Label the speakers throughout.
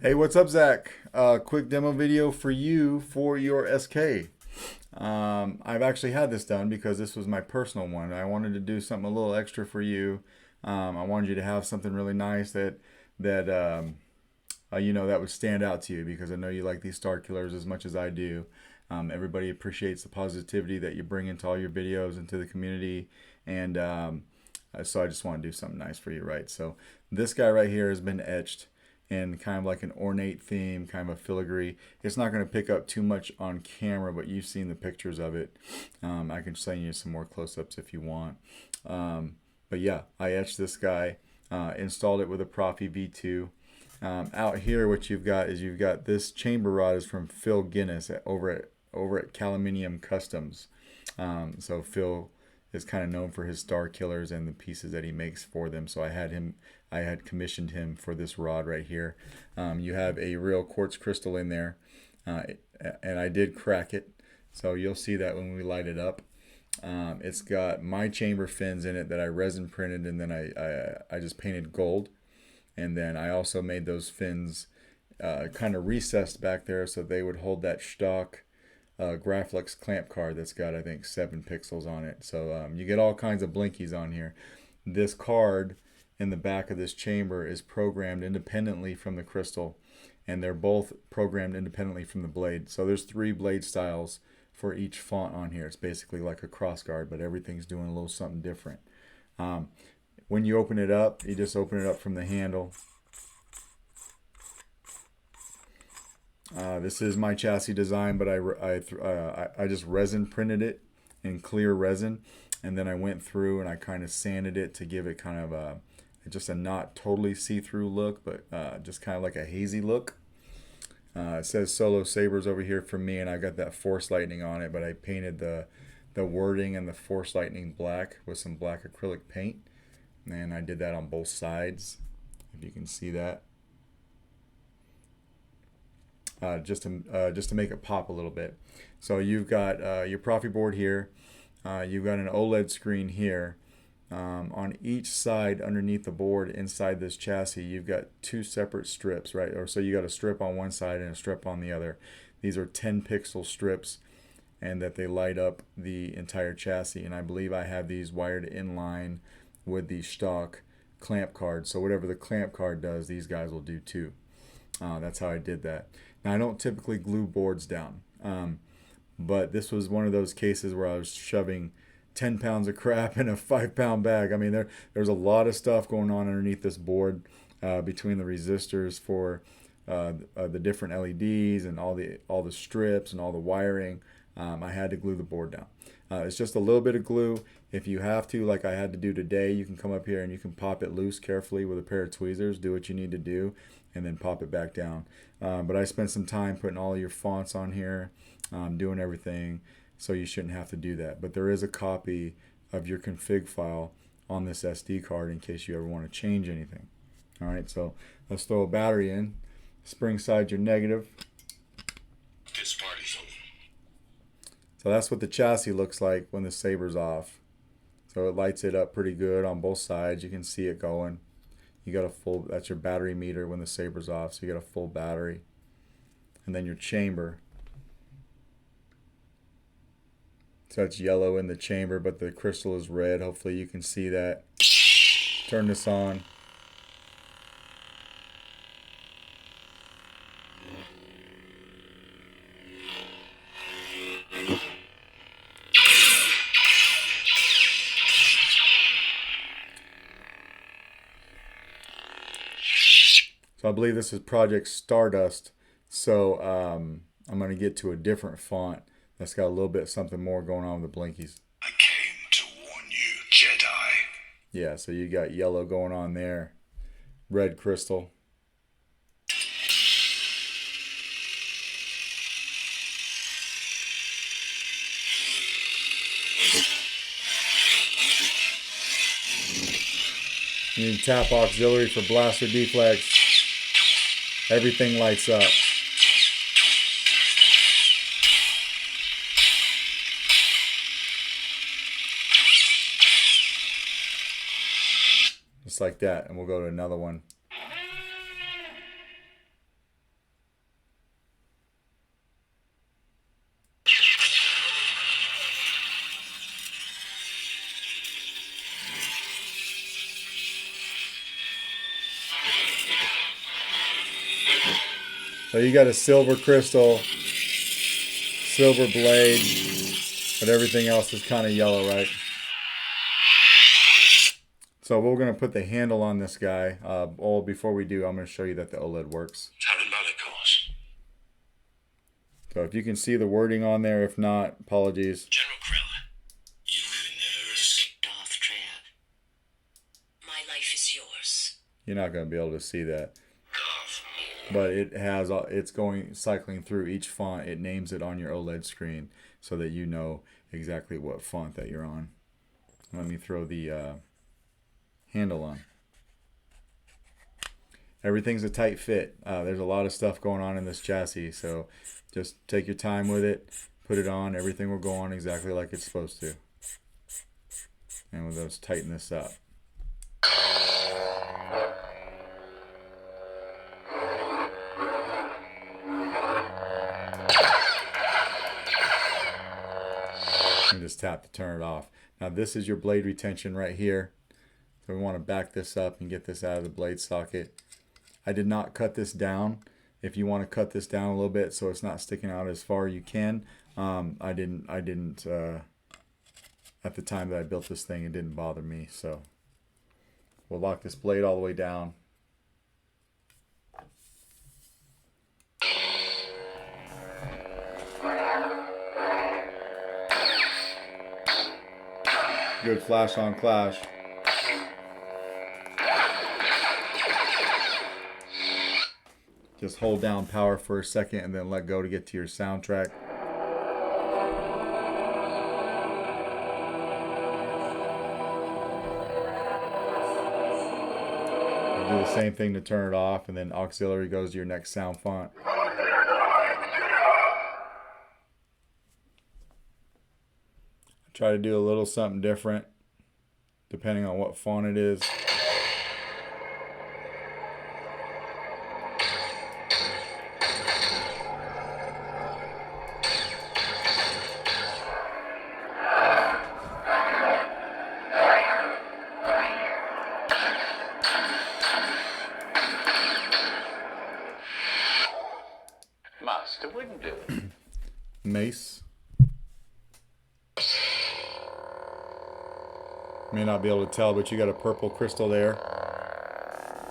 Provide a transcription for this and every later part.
Speaker 1: Hey, what's up, Zach? Quick demo video for you for your SK. I've actually had this done because this was my personal one. I wanted to do something a little extra for you. I wanted you to have something really nice that that would stand out to you because I know you like these Starkillers as much as I do. Everybody appreciates the positivity that you bring into all your videos into the community, and so I just want to do something nice for you, right? So this guy right here has been etched in kind of like an ornate theme, kind of a filigree. It's not going to pick up too much on camera, but you've seen the pictures of it. I can send you some more close-ups if you want. But yeah, I etched this guy, installed it with a Proffie V2. Out here, what you've got is you've got this chamber rod is from Phil Guinness over at Caluminium Customs. So Phil is kind of known for his Star Killers and the pieces that he makes for them. So I had commissioned him for this rod right here. You have a real quartz crystal in there, uh, and I did crack it. So you'll see that when we light it up. It's got my chamber fins in it that I resin printed, and then I just painted gold. And then I also made those fins kind of recessed back there so they would hold that stock Graflex clamp card that's got, I think, 7 pixels on it. So you get all kinds of blinkies on here. This card in the back of this chamber is programmed independently from the crystal, and they're both programmed independently from the blade. So there's 3 blade styles for each font on here. It's basically like a cross guard, but everything's doing a little something different. Um, when you open it up, you just open it up from the handle. This is my chassis design, but I just resin printed it in clear resin, and then I went through and I kind of sanded it to give it kind of just a not totally see-through look, but just kind of like a hazy look. It says Solo Sabers over here for me, and I got that Force Lightning on it, but I painted the wording and the Force Lightning black with some black acrylic paint, and I did that on both sides, if you can see that. Just to make it pop a little bit. So you've got your Proffie board here. You've got an OLED screen here. On each side underneath the board inside this chassis, you've got 2 separate strips, right? Or so you got a strip on one side and a strip on the other. These are 10 pixel strips, and that they light up the entire chassis. And I believe I have these wired in line with the stock clamp card. So whatever the clamp card does, these guys will do too. That's how I did that. Now, I don't typically glue boards down, but this was one of those cases where I was shoving 10 pounds of crap in a 5 pound bag. I mean, there's a lot of stuff going on underneath this board, between the resistors for the different LEDs and all the strips and all the wiring. I had to glue the board down. It's just a little bit of glue. If you have to, like I had to do today, you can come up here and you can pop it loose carefully with a pair of tweezers, do what you need to do, and then pop it back down. But I spent some time putting all your fonts on here, doing everything, so you shouldn't have to do that. But there is a copy of your config file on this SD card in case you ever want to change anything. All right, so let's throw a battery in. Spring side your negative.
Speaker 2: This party's over.
Speaker 1: So that's what the chassis looks like when the saber's off. So it lights it up pretty good on both sides. You can see it going. You got a full, that's your battery meter when the saber's off. So you got a full battery. And then your chamber. So it's yellow in the chamber, but the crystal is red. Hopefully you can see that. Turn this on. So I believe this is Project Stardust. So I'm going to get to a different font that's got a little bit something more going on with the blinkies.
Speaker 2: I came to warn you, Jedi.
Speaker 1: Yeah, so you got yellow going on there, red crystal. You need tap auxiliary for blaster deflex. Everything lights up. Just like that, and we'll go to another one. So you got a silver crystal, silver blade, but everything else is kind of yellow, right? So we're going to put the handle on this guy. Before we do, I'm going to show you that the OLED works. So if you can see the wording on there, if not, apologies.
Speaker 2: General Krell, you nurse. Darth Tread. My life is yours.
Speaker 1: You're not going to be able to see that. But it has, it's going, cycling through each font. It names it on your OLED screen so that you know exactly what font that you're on. Let me throw the handle on. Everything's a tight fit. There's a lot of stuff going on in this chassis, so just take your time with it, put it on, everything will go on exactly like it's supposed to. And we'll just tighten this up. And just tap to turn it off. Now this is your blade retention right here. So we want to back this up and get this out of the blade socket. I did not cut this down. If you want to cut this down a little bit so it's not sticking out as far as you can, I didn't at the time that I built this thing, it didn't bother me. So we'll lock this blade all the way down. Good flash on clash. Just hold down power for a second and then let go to get to your soundtrack. Do the same thing to turn it off, and then auxiliary goes to your next sound font. Try to do a little something different depending on what font it is.
Speaker 2: Master wouldn't do it.
Speaker 1: Mace. May not be able to tell, but you got a purple crystal there.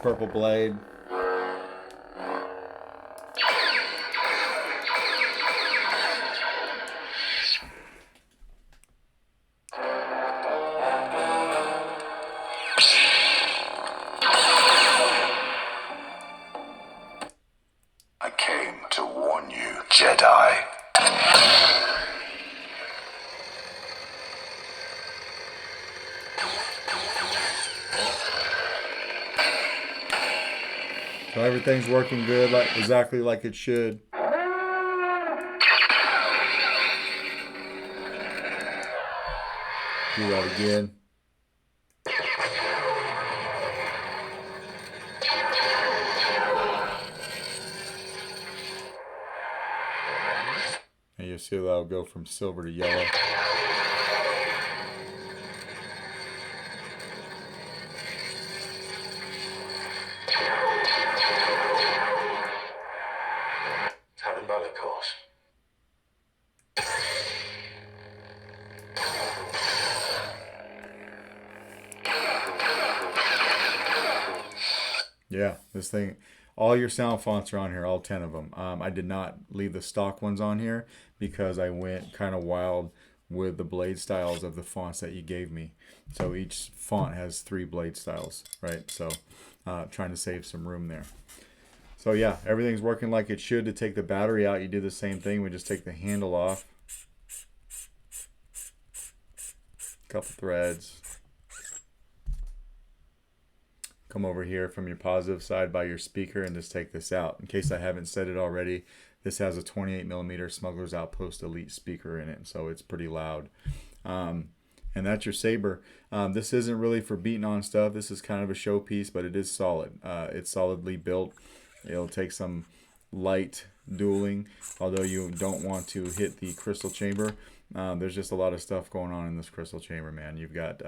Speaker 1: Purple blade.
Speaker 2: I came to warn you, Jedi.
Speaker 1: So everything's working good, like exactly like it should. Do that again. And you'll see that'll go from silver to yellow. Yeah, this thing, all your sound fonts are on here, all 10 of them. I did not leave the stock ones on here because I went kind of wild with the blade styles of the fonts that you gave me. So each font has 3 blade styles, right? So trying to save some room there. So yeah, everything's working like it should. To take the battery out, you do the same thing. We just take the handle off. Couple threads. Come over here from your positive side by your speaker and just take this out. In case I haven't said it already, this has a 28mm Smuggler's Outpost Elite speaker in it, so it's pretty loud. And that's your saber. This isn't really for beating on stuff. This is kind of a showpiece, but it is solid. It's solidly built. It'll take some light dueling, although you don't want to hit the crystal chamber. There's just a lot of stuff going on in this crystal chamber, man. You've got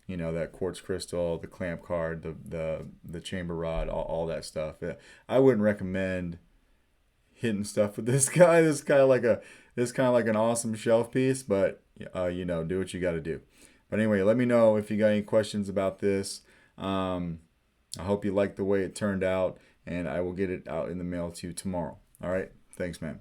Speaker 1: you know, that quartz crystal, the clamp card, the chamber rod, all that stuff. I wouldn't recommend hitting stuff with this guy. This kind of like an awesome shelf piece, but you know, do what you got to do. But anyway, let me know if you got any questions about this. I hope you like the way it turned out, and I will get it out in the mail to you tomorrow. All right, thanks, man.